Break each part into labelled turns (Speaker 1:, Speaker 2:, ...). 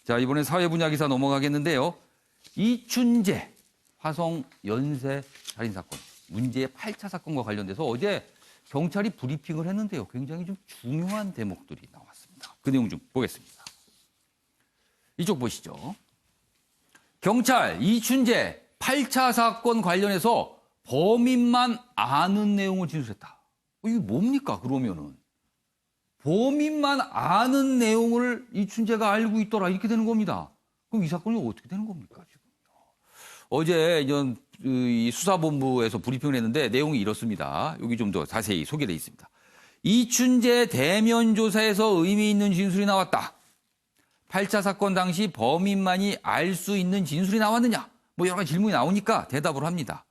Speaker 1: 자, 이번엔 사회 분야 기사 넘어가겠는데요. 이춘재 화성 연쇄 살인 사건 문제의 8차 사건과 관련돼서 어제 경찰이 브리핑을 했는데요. 굉장히 좀 중요한 대목들이 나왔습니다. 그 내용 좀 보겠습니다. 이쪽 보시죠. 경찰 이춘재 8차 사건 관련해서 범인만 아는 내용을 진술했다. 이게 뭡니까 그러면은? 범인만 아는 내용을 이춘재가 알고 있더라 이렇게 되는 겁니다. 그럼 이 사건이 어떻게 되는 겁니까 지금? 어제 이 수사본부에서 브리핑을 했는데 내용이 이렇습니다. 여기 좀 더 자세히 소개되어 있습니다. 이춘재 대면 조사에서 의미 있는 진술이 나왔다. 8차 사건 당시 범인만이 알 수 있는 진술이 나왔느냐? 뭐 여러 가지 질문이 나오니까 대답을 합니다.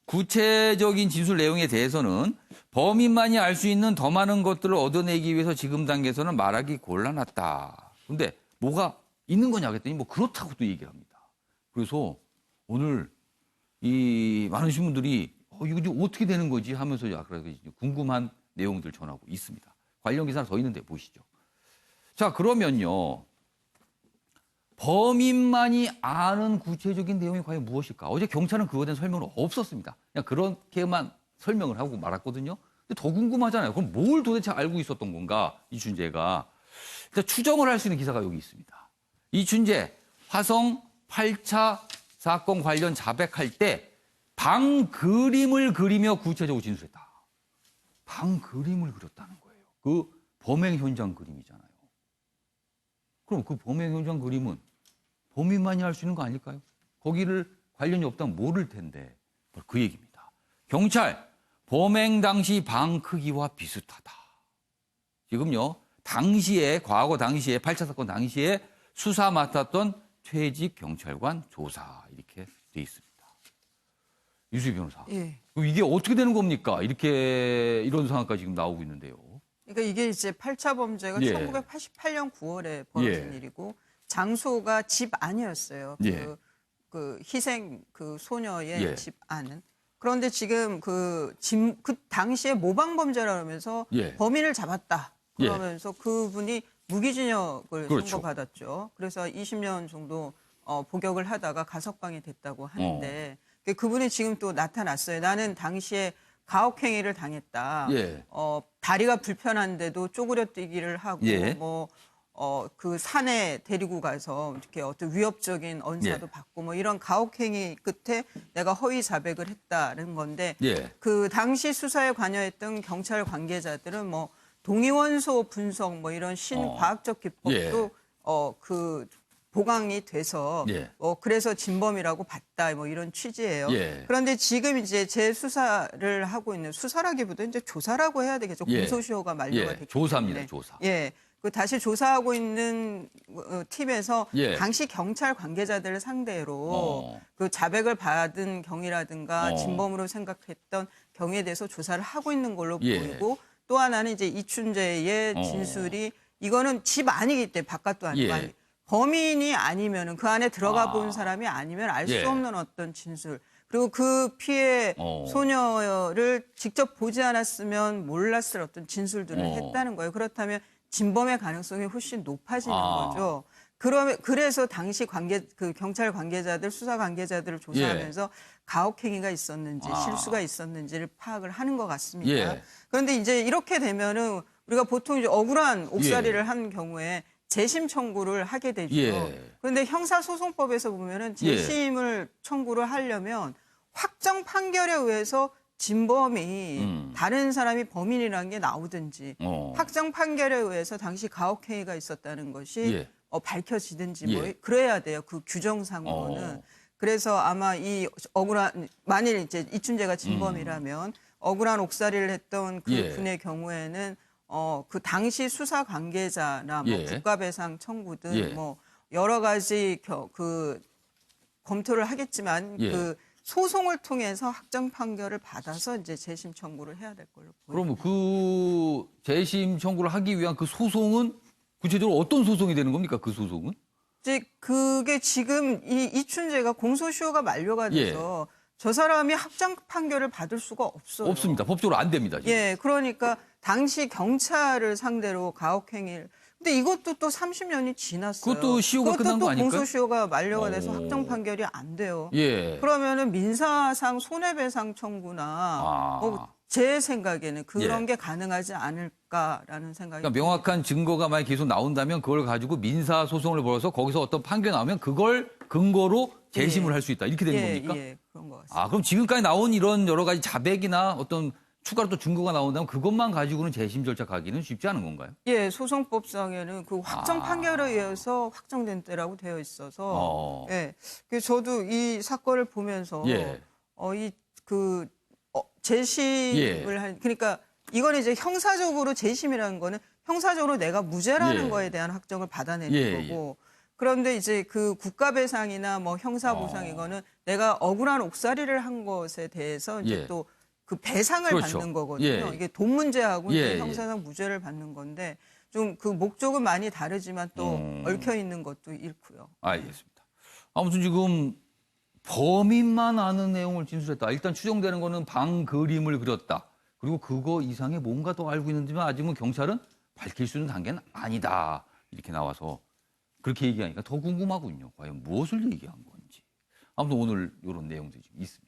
Speaker 1: 구체적인 진술 내용에 대해서는 범인만이 알 수 있는 더 많은 것들을 얻어내기 위해서 지금 단계에서는 말하기 곤란하다. 근데 뭐가 있는 거냐 그랬더니 뭐 그렇다고 또 얘기를 합니다. 그래서 오늘 이 많으신 분들이 이거 좀 어떻게 되는 거지 하면서 약간 궁금한 내용들 전하고 있습니다. 관련 기사는 더 있는데 보시죠. 자, 그러면요. 범인만이 아는 구체적인 내용이 과연 무엇일까? 어제 경찰은 그거에 대한 설명은 없었습니다. 그냥 그렇게만 설명을 하고 말았거든요. 근데 더 궁금하잖아요. 그럼 뭘 도대체 알고 있었던 건가? 이춘재가. 일단 추정을 할 수 있는 기사가 여기 있습니다. 이춘재 화성 8차 사건 관련 자백할 때 방 그림을 그리며 구체적으로 진술했다. 방 그림을 그렸다는 거예요. 그 범행 현장 그림이잖아요. 그럼 그 범행 현장 그림은 범인만이 할 수 있는 거 아닐까요? 거기를 관련이 없다면 모를 텐데 그 얘기입니다. 경찰, 범행 당시 방 크기와 비슷하다. 지금요, 과거 당시에 8차 사건 당시에 수사 맡았던 퇴직 경찰관 조사 이렇게 돼 있습니다. 유수희 변호사.
Speaker 2: 예.
Speaker 1: 이게 어떻게 되는 겁니까? 이런 상황까지 지금 나오고 있는데요.
Speaker 2: 그러니까 이게 이제 8차 범죄가
Speaker 1: 예.
Speaker 2: 1988년 9월에 벌어진
Speaker 1: 예.
Speaker 2: 일이고 장소가 집 안이었어요.
Speaker 1: 예.
Speaker 2: 그 희생 그 소녀의
Speaker 1: 예.
Speaker 2: 집 안은. 그런데 지금 그 당시에 모방 범죄라 하면서
Speaker 1: 예.
Speaker 2: 범인을 잡았다. 그러면서 그분이 무기징역을
Speaker 1: 그렇죠.
Speaker 2: 선고받았죠. 그래서 20년 정도 복역을 하다가 가석방이 됐다고 하는데 그분이 지금 또 나타났어요. 나는 당시에 가혹행위를 당했다.
Speaker 1: 예.
Speaker 2: 다리가 불편한데도 쪼그려뛰기를 하고
Speaker 1: 예.
Speaker 2: 그 산에 데리고 가서 이렇게 어떤 위협적인 언사도
Speaker 1: 예.
Speaker 2: 받고 뭐 이런 가혹행위 끝에 내가 허위 자백을 했다는 건데
Speaker 1: 예.
Speaker 2: 그 당시 수사에 관여했던 경찰 관계자들은 뭐 동위원소 분석 뭐 이런 신과학적 기법도 그 보강이 돼서
Speaker 1: 예.
Speaker 2: 그래서 진범이라고 봤다 뭐 이런 취지예요.
Speaker 1: 예.
Speaker 2: 그런데 지금 이제 재수사를 하고 있는 수사라기보다 이제 조사라고 해야 되겠죠.
Speaker 1: 예.
Speaker 2: 공소시효가 만료가 됐기
Speaker 1: 조사입니다.
Speaker 2: 때문에.
Speaker 1: 조사.
Speaker 2: 예. 그 다시 조사하고 있는 팀에서
Speaker 1: 예.
Speaker 2: 당시 경찰 관계자들을 상대로 그 자백을 받은 경위라든가 진범으로 생각했던 경위에 대해서 조사를 하고 있는 걸로
Speaker 1: 예.
Speaker 2: 보이고 또 하나는 이제 이춘재의 진술이 이거는 집 아니기 때문에 바깥도 아니고
Speaker 1: 예.
Speaker 2: 범인이 아니면은 그 안에 들어가 본 사람이 아니면 알 수
Speaker 1: 예.
Speaker 2: 없는 어떤 진술. 그리고 그 피해 소녀를 직접 보지 않았으면 몰랐을 어떤 진술들을 했다는 거예요. 그렇다면 진범의 가능성이 훨씬 높아지는 거죠. 그래서 당시 그 경찰 관계자들, 수사 관계자들을 조사하면서 가혹행위가 있었는지 실수가 있었는지를 파악을 하는 것 같습니다.
Speaker 1: 예.
Speaker 2: 그런데 이제 이렇게 되면은 우리가 보통 이제 억울한 옥살이를 한 경우에 재심 청구를 하게 되죠. 그런데 형사소송법에서 보면은 재심을 청구를 하려면 확정 판결에 의해서 진범이 다른 사람이 범인이라는 게 나오든지 확정 판결에 의해서 당시 가혹행위가 있었다는 것이 밝혀지든지 뭐 그래야 돼요. 그 규정상으로는. 그래서 아마 이 만일 이제 이춘재가 진범이라면 억울한 옥살이를 했던 그 분의 경우에는 그 당시 수사 관계자나 뭐 국가배상 청구든 뭐 여러 가지 그 검토를 하겠지만 그 소송을 통해서 확정 판결을 받아서 이제 재심 청구를 해야 될 걸로 보입니다.
Speaker 1: 그러면 그 재심 청구를 하기 위한 그 소송은 구체적으로 어떤 소송이 되는 겁니까? 그 소송은?
Speaker 2: 이제 그게 지금 이춘재가 공소시효가 만료가 돼서 저 사람이 확정 판결을 받을 수가 없어요.
Speaker 1: 없습니다. 법적으로 안 됩니다. 지금.
Speaker 2: 예, 그러니까 당시 경찰을 상대로 가혹행위를 근데 이것도 또 30년이 지났어요.
Speaker 1: 그것도 시효가 끝난 거 아닐까요?
Speaker 2: 공소시효가 만료가 돼서
Speaker 1: 오.
Speaker 2: 확정 판결이 안 돼요.
Speaker 1: 예.
Speaker 2: 그러면은 민사상 손해배상 청구나
Speaker 1: 아.
Speaker 2: 제 생각에는 그런
Speaker 1: 예.
Speaker 2: 게 가능하지 않을까라는 생각이
Speaker 1: 그러니까 명확한 증거가 만약 계속 나온다면 그걸 가지고 민사 소송을 벌여서 거기서 어떤 판결 나오면 그걸 근거로 재심을
Speaker 2: 예.
Speaker 1: 할 수 있다. 이렇게 되는
Speaker 2: 예,
Speaker 1: 겁니까?
Speaker 2: 예, 그런 것 같습니다.
Speaker 1: 아, 그럼 지금까지 나온 이런 여러 가지 자백이나 어떤 추가로 또 증거가 나온다면 그것만 가지고는 재심 절차 가기는 쉽지 않은 건가요?
Speaker 2: 예, 소송법상에는 그 확정
Speaker 1: 아.
Speaker 2: 판결에 의해서 확정된 때라고 되어 있어서
Speaker 1: 어.
Speaker 2: 예, 그래서 저도 이 사건을 보면서
Speaker 1: 예.
Speaker 2: 재심을 한 그러니까 이거는 이제 형사적으로 재심이라는 거는 형사적으로 내가 무죄라는
Speaker 1: 예.
Speaker 2: 거에 대한 확정을 받아내는
Speaker 1: 예,
Speaker 2: 거고 그런데 이제 그 국가배상이나 뭐 형사보상 이거는 내가 억울한 옥살이를 한 것에 대해서 이제
Speaker 1: 예.
Speaker 2: 또 그 배상을
Speaker 1: 그렇죠.
Speaker 2: 받는 거거든요.
Speaker 1: 예.
Speaker 2: 이게 돈 문제하고
Speaker 1: 예,
Speaker 2: 이제
Speaker 1: 예.
Speaker 2: 형사상 무죄를 받는 건데 좀 그 목적은 많이 다르지만 또 얽혀 있는 것도 있고요.
Speaker 1: 알겠습니다. 아무튼 지금 범인만 아는 내용을 진술했다. 일단 추정되는 거는 방 그림을 그렸다. 그리고 그거 이상의 뭔가 더 알고 있는지만 아직은 경찰은 밝힐 수 있는 단계는 아니다. 이렇게 나와서 그렇게 얘기하니까 더 궁금하군요. 과연 무엇을 얘기한 건지. 아무튼 오늘 이런 내용들이 좀 있습니다.